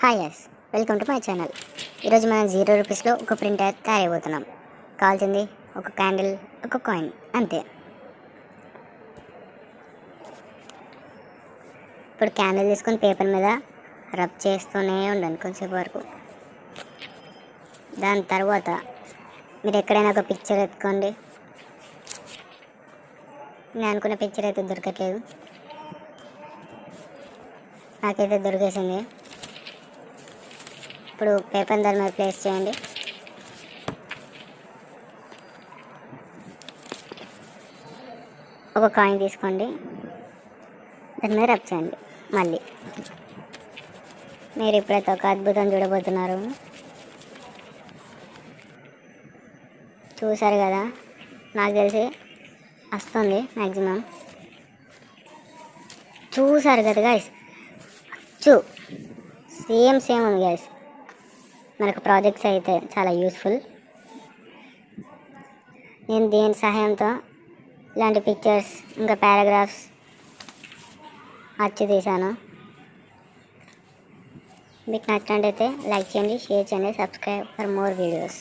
Hi yes, welcome to my channel. ఈరోజు మనం 0 రూపీస్లో ఒక ప్రింటర్ తయారైపోతున్నాం. కావాల్సింది ఒక క్యాండిల్, ఒక కాయిన్, అంతే. ఇప్పుడు క్యాండిల్ తీసుకొని పేపర్ మీద రబ్ చేస్తూనే ఉండండి కొంచెంసేపు వరకు. దాని తర్వాత మీరు ఎక్కడైనా ఒక పిక్చర్ ఎత్తుకోండి. నేను అనుకున్న పిక్చర్ అయితే దొరకట్లేదు, నాకైతే దొరికేసింది. ఇప్పుడు పేపర్ దాని మీద ప్లేస్ చేయండి. ఒక కాయిన్ తీసుకోండి, దాని మీద రబ్ చేయండి. మళ్ళీ మీరు ఇప్పుడైతే ఒక అద్భుతం చూడబోతున్నారు. చూసారు కదా, నాకు తెలిసి వస్తుంది మ్యాక్సిమం. చూసారు కదా గైస్, సేమ్ ఉంది గైస్. మనకు ప్రాజెక్ట్స్ అయితే చాలా యూస్ఫుల్. నేను దీని సహాయంతో ఇలాంటి పిక్చర్స్ ఇంకా పారాగ్రాఫ్స్ అచ్చు తీశాను. మీకు నచ్చినట్టయితే లైక్ చేయండి, షేర్ చేయండి, సబ్స్క్రైబ్ ఫర్ మోర్ వీడియోస్.